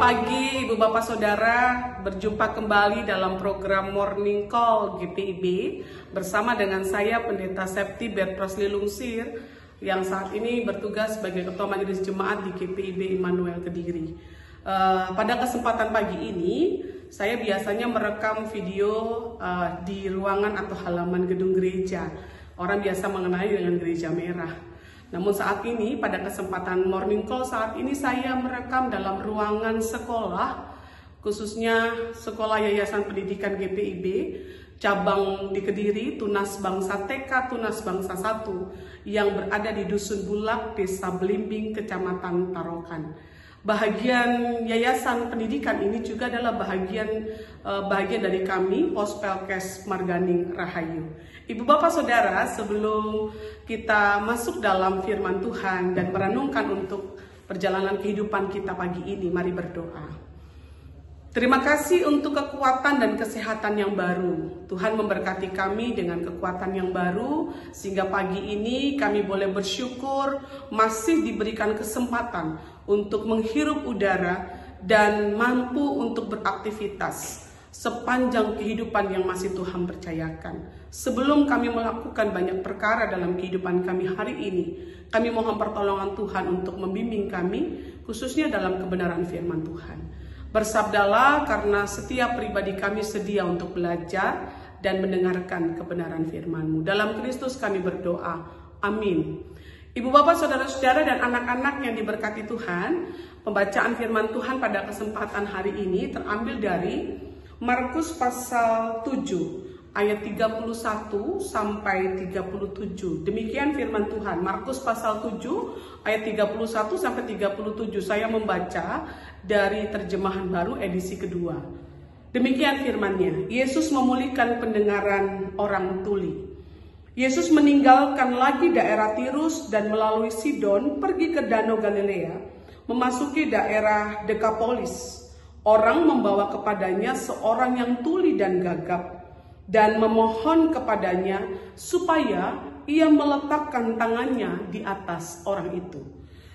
pagi Ibu Bapak Saudara, berjumpa kembali dalam program Morning Call GPIB bersama dengan saya Pendeta Septi Berprosli Lungsir yang saat ini bertugas sebagai Ketua Majelis Jemaat di GPIB Immanuel Kediri. Pada kesempatan pagi ini saya biasanya merekam video di ruangan atau halaman gedung gereja. Orang biasa mengenali dengan gereja merah. Namun saat ini pada kesempatan Morning Call saat ini saya merekam dalam ruangan sekolah, khususnya Sekolah Yayasan Pendidikan GPIB cabang di Kediri, Tunas Bangsa TK Tunas Bangsa 1 yang berada di Dusun Bulak, Desa Belimbing, Kecamatan Tarokan. Bahagian Yayasan Pendidikan ini juga adalah bahagian dari kami, Pospelkes Marganing Rahayu. Ibu Bapak Saudara, sebelum kita masuk dalam firman Tuhan dan merenungkan untuk perjalanan kehidupan kita pagi ini, mari berdoa. Terima kasih untuk kekuatan dan kesehatan yang baru. Tuhan memberkati kami dengan kekuatan yang baru, sehingga pagi ini kami boleh bersyukur masih diberikan kesempatan untuk menghirup udara dan mampu untuk beraktivitas sepanjang kehidupan yang masih Tuhan percayakan. Sebelum kami melakukan banyak perkara dalam kehidupan kami hari ini, kami mohon pertolongan Tuhan untuk membimbing kami, khususnya dalam kebenaran firman Tuhan. Bersabdalah, karena setiap pribadi kami sedia untuk belajar dan mendengarkan kebenaran firman-Mu. Dalam Kristus kami berdoa. Amin. Ibu Bapak, Saudara-saudara dan anak-anak yang diberkati Tuhan, pembacaan firman Tuhan pada kesempatan hari ini terambil dari Markus pasal 7 ayat 31 sampai 37. Demikian firman Tuhan. Markus pasal 7 ayat 31 sampai 37. Saya membaca dari terjemahan baru edisi kedua. Demikian firman-Nya. Yesus memulihkan pendengaran orang tuli. Yesus meninggalkan lagi daerah Tirus dan melalui Sidon pergi ke Danau Galilea, memasuki daerah Dekapolis. Orang membawa kepadanya seorang yang tuli dan gagap dan memohon kepadanya supaya ia meletakkan tangannya di atas orang itu.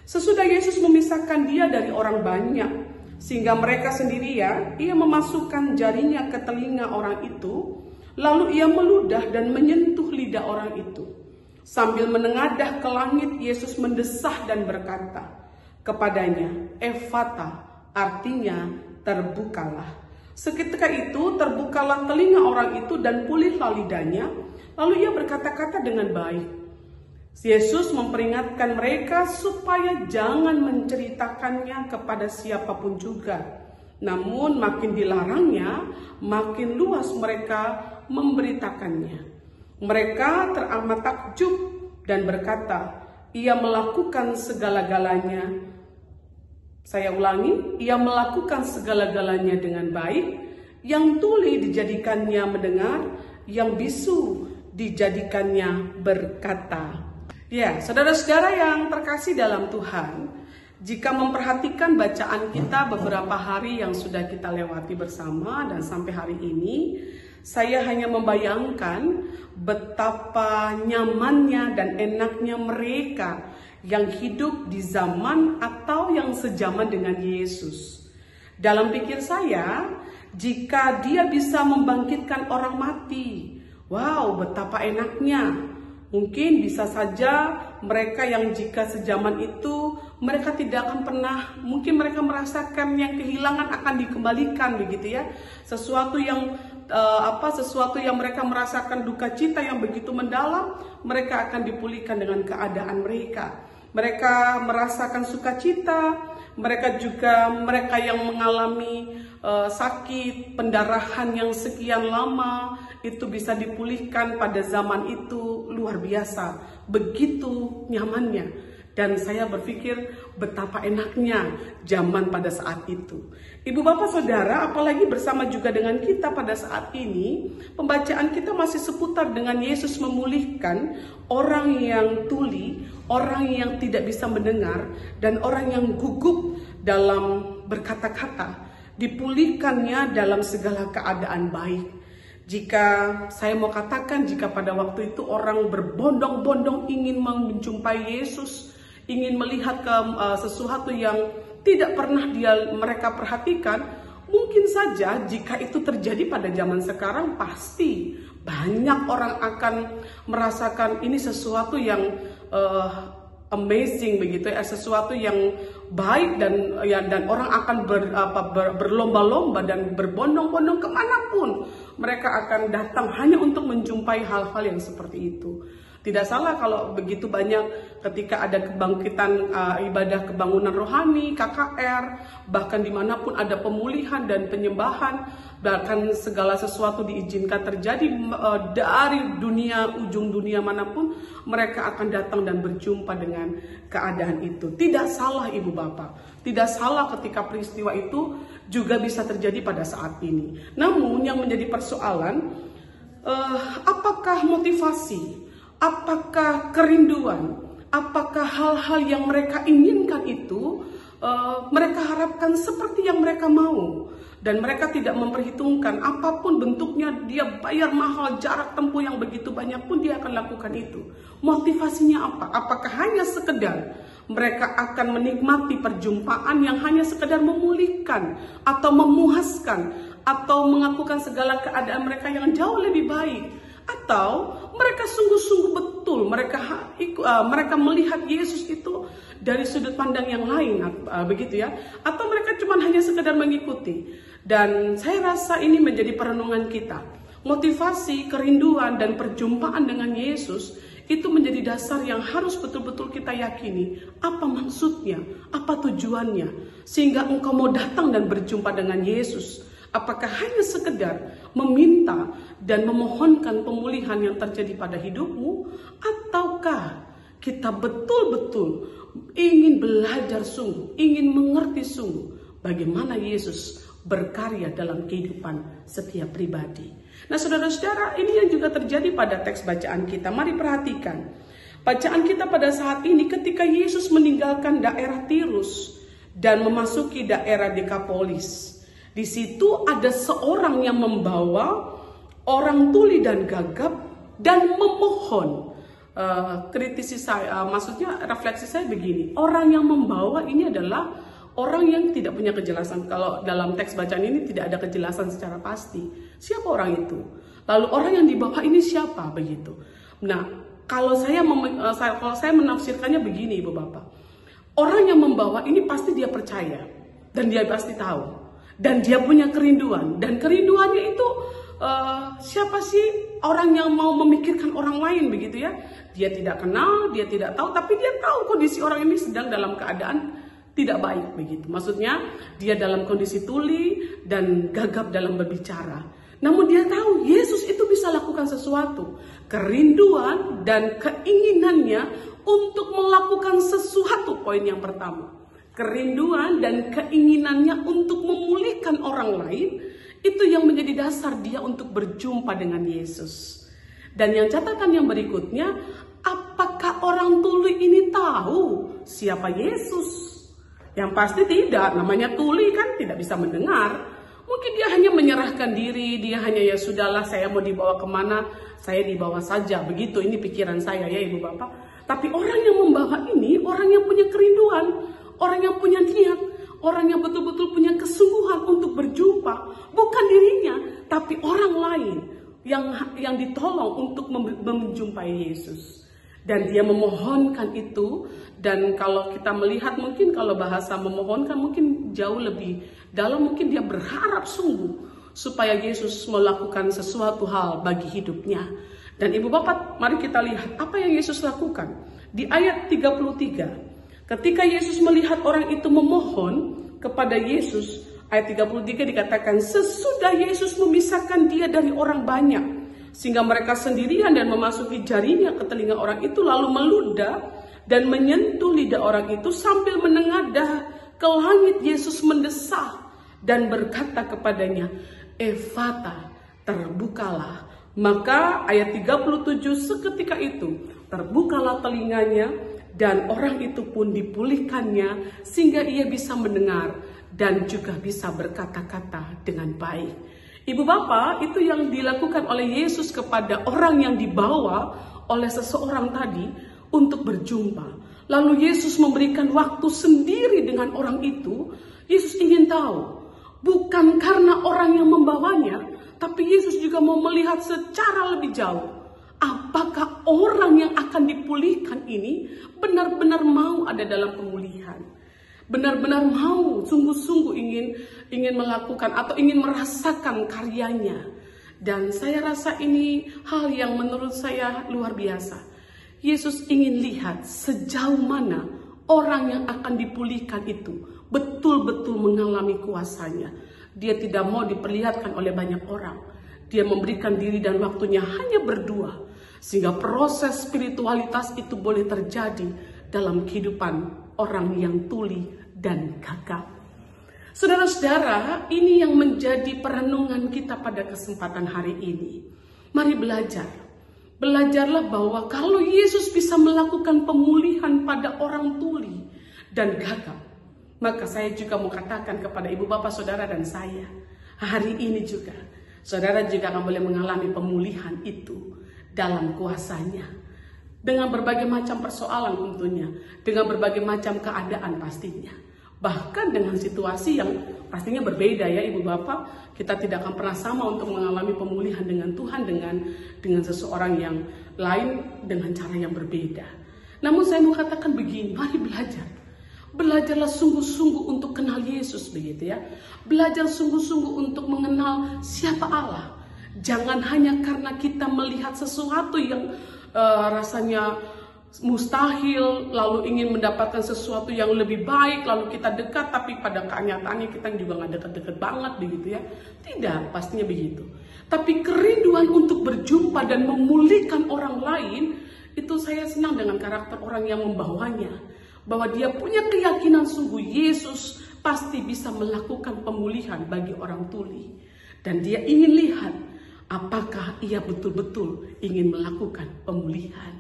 Sesudah Yesus memisahkan dia dari orang banyak, sehingga mereka sendirian, ia memasukkan jarinya ke telinga orang itu, lalu ia meludah dan menyentuh lidah orang itu. Sambil menengadah ke langit, Yesus mendesah dan berkata kepadanya, Efata, artinya terbukalah. Seketika itu terbukalah telinga orang itu dan pulihlah lidahnya, lalu ia berkata-kata dengan baik. Yesus memperingatkan mereka supaya jangan menceritakannya kepada siapapun juga. Namun makin dilarangnya, makin luas mereka memberitakannya. Mereka teramat takjub dan berkata, ia melakukan segala-galanya. Saya ulangi, ia melakukan segala-galanya dengan baik. Yang tuli dijadikannya mendengar, yang bisu dijadikannya berkata. Ya, saudara-saudara yang terkasih dalam Tuhan, jika memperhatikan bacaan kita beberapa hari yang sudah kita lewati bersama dan sampai hari ini, saya hanya membayangkan betapa nyamannya dan enaknya mereka yang hidup di zaman atau yang sejaman dengan Yesus. Dalam pikir saya, jika dia bisa membangkitkan orang mati, wow, betapa enaknya. Mungkin bisa saja mereka yang jika sejaman itu, mereka tidak akan pernah, mungkin mereka merasakan yang kehilangan akan dikembalikan begitu ya. Sesuatu yang mereka merasakan duka cita yang begitu mendalam, mereka akan dipulihkan dengan keadaan mereka. Mereka merasakan sukacita, mereka yang mengalami sakit, pendarahan yang sekian lama, itu bisa dipulihkan pada zaman itu, luar biasa, begitu nyamannya. Dan saya berpikir betapa enaknya zaman pada saat itu. Ibu Bapak Saudara, apalagi bersama juga dengan kita pada saat ini, pembacaan kita masih seputar dengan Yesus memulihkan orang yang tuli, orang yang tidak bisa mendengar, dan orang yang gugup dalam berkata-kata. Dipulihkannya dalam segala keadaan baik. Jika saya mau katakan, jika pada waktu itu orang berbondong-bondong ingin menjumpai Yesus, ingin melihat ke sesuatu yang tidak pernah mereka perhatikan. Mungkin saja jika itu terjadi pada zaman sekarang, pasti banyak orang akan merasakan ini sesuatu yang amazing begitu ya, sesuatu yang baik, dan orang akan berlomba-lomba dan berbondong-bondong kemanapun mereka akan datang hanya untuk menjumpai hal-hal yang seperti itu. Tidak salah kalau begitu banyak ketika ada kebangkitan ibadah kebangunan rohani, KKR, bahkan dimanapun ada pemulihan dan penyembahan, bahkan segala sesuatu diizinkan terjadi dari ujung dunia manapun, mereka akan datang dan berjumpa dengan keadaan itu. Tidak salah Ibu Bapak, tidak salah ketika peristiwa itu juga bisa terjadi pada saat ini. Namun yang menjadi persoalan, apakah motivasi, apakah kerinduan, apakah hal-hal yang mereka inginkan itu mereka harapkan seperti yang mereka mau, dan mereka tidak memperhitungkan apapun bentuknya, dia bayar mahal, jarak tempuh yang begitu banyak pun dia akan lakukan itu. Motivasinya apa? Apakah hanya sekedar mereka akan menikmati perjumpaan yang hanya sekedar memulihkan atau memuaskan atau mengakukan segala keadaan mereka yang jauh lebih baik? Atau mereka sungguh-sungguh betul mereka melihat Yesus itu dari sudut pandang yang lain, begitu ya? Atau mereka cuma hanya sekedar mengikuti? Dan saya rasa ini menjadi perenungan kita. Motivasi, kerinduan, dan perjumpaan dengan Yesus itu menjadi dasar yang harus betul-betul kita yakini. Apa maksudnya? Apa tujuannya? Sehingga engkau mau datang dan berjumpa dengan Yesus. Apakah hanya sekedar meminta dan memohonkan pemulihan yang terjadi pada hidupmu? Ataukah kita betul-betul ingin belajar sungguh, ingin mengerti sungguh bagaimana Yesus berkarya dalam kehidupan setiap pribadi? Nah saudara-saudara, ini yang juga terjadi pada teks bacaan kita. Mari perhatikan. Bacaan kita pada saat ini ketika Yesus meninggalkan daerah Tirus dan memasuki daerah Dekapolis. Di situ ada seorang yang membawa orang tuli dan gagap dan memohon. Kritisi saya, maksudnya refleksi saya begini, orang yang membawa ini adalah orang yang tidak punya kejelasan. Kalau dalam teks bacaan ini tidak ada kejelasan secara pasti. Siapa orang itu? Lalu orang yang dibawa ini siapa begitu? Nah, kalau saya menafsirkannya begini Ibu Bapak. Orang yang membawa ini pasti dia percaya dan dia pasti tahu. Dan dia punya kerinduan, dan kerinduannya itu siapa sih orang yang mau memikirkan orang lain begitu ya? Dia tidak kenal, dia tidak tahu, tapi dia tahu kondisi orang ini sedang dalam keadaan tidak baik begitu. Maksudnya dia dalam kondisi tuli dan gagap dalam berbicara. Namun dia tahu Yesus itu bisa lakukan sesuatu. Kerinduan dan keinginannya untuk melakukan sesuatu, poin yang pertama. Kerinduan dan keinginannya untuk memulihkan orang lain, itu yang menjadi dasar dia untuk berjumpa dengan Yesus. Dan yang catatan yang berikutnya, apakah orang tuli ini tahu siapa Yesus? Yang pasti tidak, namanya tuli kan tidak bisa mendengar. Mungkin dia hanya menyerahkan diri, dia hanya ya sudahlah, saya mau dibawa kemana, saya dibawa saja. Begitu, ini pikiran saya ya Ibu Bapak. Tapi orang yang membawa ini, orang yang punya kerinduan, orang yang punya niat, orang yang betul-betul punya kesungguhan untuk berjumpa, bukan dirinya, tapi orang lain yang ditolong untuk menjumpai Yesus. Dan dia memohonkan itu, dan kalau kita melihat mungkin kalau bahasa memohonkan mungkin jauh lebih dalam, mungkin dia berharap sungguh supaya Yesus melakukan sesuatu hal bagi hidupnya. Dan Ibu Bapak, mari kita lihat apa yang Yesus lakukan. Di ayat 33, ketika Yesus melihat orang itu memohon kepada Yesus, ayat 33 dikatakan, sesudah Yesus memisahkan dia dari orang banyak, sehingga mereka sendirian dan memasuki jarinya ke telinga orang itu, lalu meludah dan menyentuh lidah orang itu sambil menengadah ke langit. Yesus mendesah dan berkata kepadanya, Efata, terbukalah. Maka ayat 37, seketika itu terbukalah telinganya, dan orang itu pun dipulihkannya sehingga ia bisa mendengar dan juga bisa berkata-kata dengan baik. Ibu Bapak, itu yang dilakukan oleh Yesus kepada orang yang dibawa oleh seseorang tadi untuk berjumpa. Lalu Yesus memberikan waktu sendiri dengan orang itu. Yesus ingin tahu, bukan karena orang yang membawanya, tapi Yesus juga mau melihat secara lebih jauh. Apakah orang yang akan dipulihkan ini benar-benar mau ada dalam pemulihan? Benar-benar mau sungguh-sungguh ingin melakukan atau ingin merasakan karyanya. Dan saya rasa ini hal yang menurut saya luar biasa. Yesus ingin lihat sejauh mana orang yang akan dipulihkan itu betul-betul mengalami kuasanya. Dia tidak mau diperlihatkan oleh banyak orang. Dia memberikan diri dan waktunya hanya berdua. Sehingga proses spiritualitas itu boleh terjadi dalam kehidupan orang yang tuli dan gagap. Saudara-saudara, ini yang menjadi perenungan kita pada kesempatan hari ini. Mari belajar. Belajarlah bahwa kalau Yesus bisa melakukan pemulihan pada orang tuli dan gagap, maka saya juga mau katakan kepada ibu bapak saudara dan saya, hari ini juga saudara juga akan boleh mengalami pemulihan itu dalam kuasanya. Dengan berbagai macam persoalan tentunya, dengan berbagai macam keadaan pastinya. Bahkan dengan situasi yang pastinya berbeda ya ibu bapak, kita tidak akan pernah sama untuk mengalami pemulihan dengan Tuhan dengan seseorang yang lain dengan cara yang berbeda. Namun saya mau katakan begini, mari belajar. Belajarlah sungguh-sungguh untuk kenal Yesus begitu ya. Belajar sungguh-sungguh untuk mengenal siapa Allah. Jangan hanya karena kita melihat sesuatu yang rasanya mustahil, lalu ingin mendapatkan sesuatu yang lebih baik, lalu kita dekat, tapi pada kenyataannya kita juga nggak dekat-dekat banget begitu ya. Tidak, pastinya begitu. Tapi kerinduan untuk berjumpa dan memulihkan orang lain, itu saya senang dengan karakter orang yang membawanya. Bahwa dia punya keyakinan sungguh Yesus pasti bisa melakukan pemulihan bagi orang tuli. Dan dia ingin lihat apakah ia betul-betul ingin melakukan pemulihan.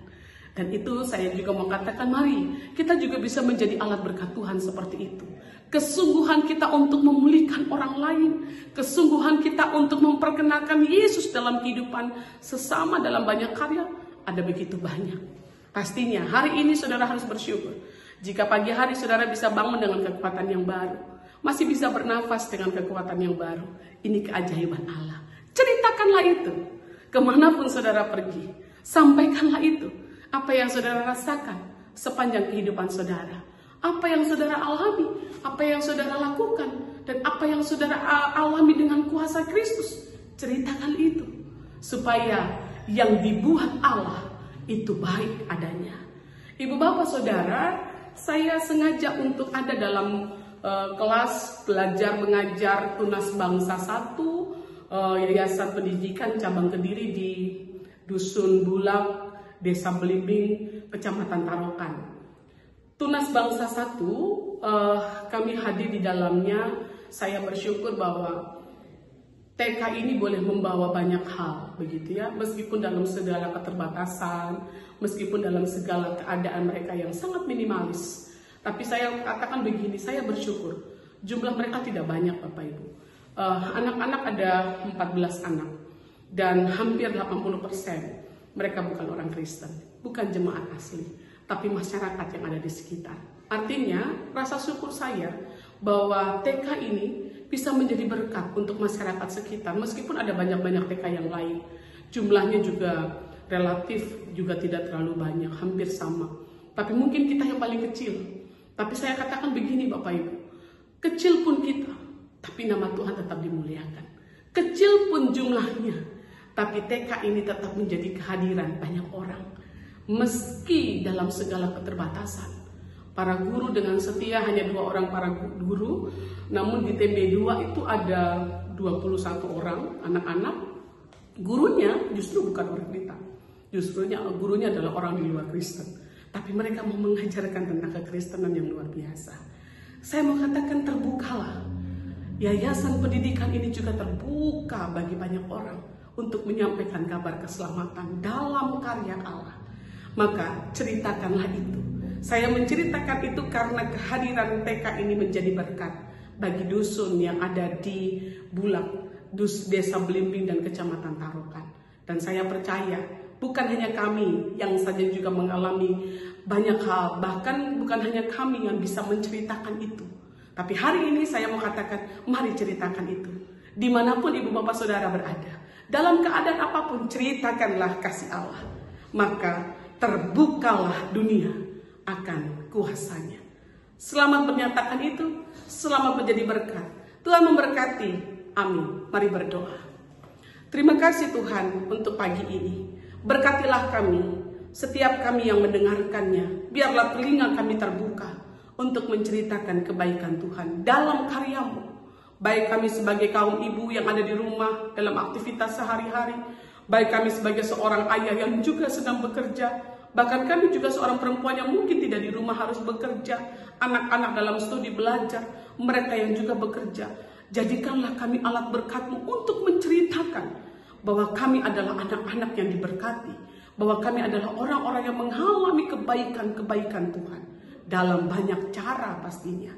Dan itu saya juga mau katakan, mari kita juga bisa menjadi alat berkat Tuhan seperti itu. Kesungguhan kita untuk memulihkan orang lain, kesungguhan kita untuk memperkenalkan Yesus dalam kehidupan sesama dalam banyak karya, ada begitu banyak. Pastinya hari ini saudara harus bersyukur. Jika pagi hari saudara bisa bangun dengan kekuatan yang baru, masih bisa bernafas dengan kekuatan yang baru, ini keajaiban Allah. Ceritakanlah itu, kemanapun saudara pergi, sampaikanlah itu. Apa yang saudara rasakan sepanjang kehidupan saudara, apa yang saudara alami, apa yang saudara lakukan, dan apa yang saudara alami dengan kuasa Kristus. Ceritakan itu, supaya yang dibuat Allah itu baik adanya. Ibu bapak saudara, saya sengaja untuk ada dalam kelas belajar mengajar Tunas Bangsa 1, Yayasan Pendidikan Cabang Kediri di Dusun Bulak, Desa Belimbing, Kecamatan Tarokan. Tunas Bangsa 1, kami hadir di dalamnya. Saya bersyukur bahwa TK ini boleh membawa banyak hal, begitu ya. Meskipun dalam segala keterbatasan, meskipun dalam segala keadaan mereka yang sangat minimalis. Tapi saya katakan begini, saya bersyukur. Jumlah mereka tidak banyak Bapak Ibu. Anak-anak ada 14 anak. Dan hampir 80% mereka bukan orang Kristen, bukan jemaat asli, tapi masyarakat yang ada di sekitar. Artinya, rasa syukur saya bahwa TK ini bisa menjadi berkat untuk masyarakat sekitar, meskipun ada banyak-banyak TK yang lain. Jumlahnya juga relatif juga tidak terlalu banyak, hampir sama. Tapi mungkin kita yang paling kecil. Tapi saya katakan begini Bapak Ibu, kecil pun kita, tapi nama Tuhan tetap dimuliakan. Kecil pun jumlahnya, tapi TK ini tetap menjadi kehadiran banyak orang. Meski dalam segala keterbatasan. Para guru dengan setia hanya 2 orang para guru. Namun di TB2 itu ada 21 orang anak-anak. Gurunya justru bukan orang kita. Gurunya adalah orang di luar Kristen. Tapi mereka mau mengajarkan tentang kekristenan yang luar biasa. Saya mau katakan terbukalah. Yayasan pendidikan ini juga terbuka bagi banyak orang untuk menyampaikan kabar keselamatan dalam karya Allah. Maka ceritakanlah itu. Saya menceritakan itu karena kehadiran TK ini menjadi berkat bagi dusun yang ada di Bulak, Desa Belimbing dan Kecamatan Tarokan. Dan saya percaya bukan hanya kami yang saja juga mengalami banyak hal, bahkan bukan hanya kami yang bisa menceritakan itu. Tapi hari ini saya mau katakan, mari ceritakan itu. Dimanapun ibu bapak saudara berada, dalam keadaan apapun, ceritakanlah kasih Allah. Maka terbukalah dunia akan kuasanya. Selamat menyatakan itu, selamat menjadi berkat. Tuhan memberkati, amin. Mari berdoa. Terima kasih Tuhan untuk pagi ini. Berkatilah kami, setiap kami yang mendengarkannya. Biarlah telinga kami terbuka untuk menceritakan kebaikan Tuhan dalam karya-Mu. Baik kami sebagai kaum ibu yang ada di rumah dalam aktivitas sehari-hari, baik kami sebagai seorang ayah yang juga sedang bekerja, bahkan kami juga seorang perempuan yang mungkin tidak di rumah harus bekerja, anak-anak dalam studi belajar, mereka yang juga bekerja. Jadikanlah kami alat berkat-Mu untuk menceritakan bahwa kami adalah anak-anak yang diberkati, bahwa kami adalah orang-orang yang mengalami kebaikan-kebaikan Tuhan dalam banyak cara pastinya.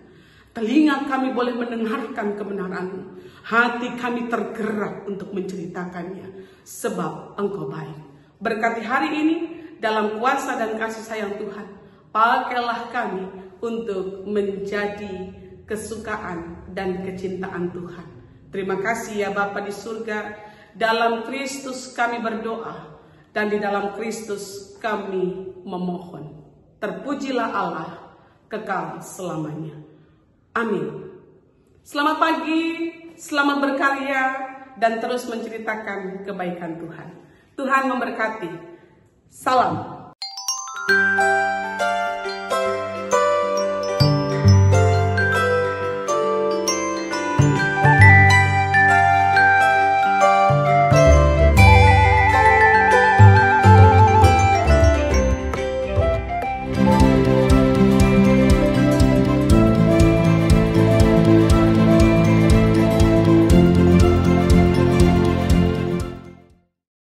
Telinga kami boleh mendengarkan kebenaran-Mu, hati kami tergerak untuk menceritakannya, sebab Engkau baik. Berkati hari ini dalam kuasa dan kasih sayang Tuhan, pakailah kami untuk menjadi kesukaan dan kecintaan Tuhan. Terima kasih ya Bapa di surga, dalam Kristus kami berdoa, dan di dalam Kristus kami memohon. Terpujilah Allah kekal selamanya. Amin. Selamat pagi, selamat berkarya, dan terus menceritakan kebaikan Tuhan. Tuhan memberkati. Salam.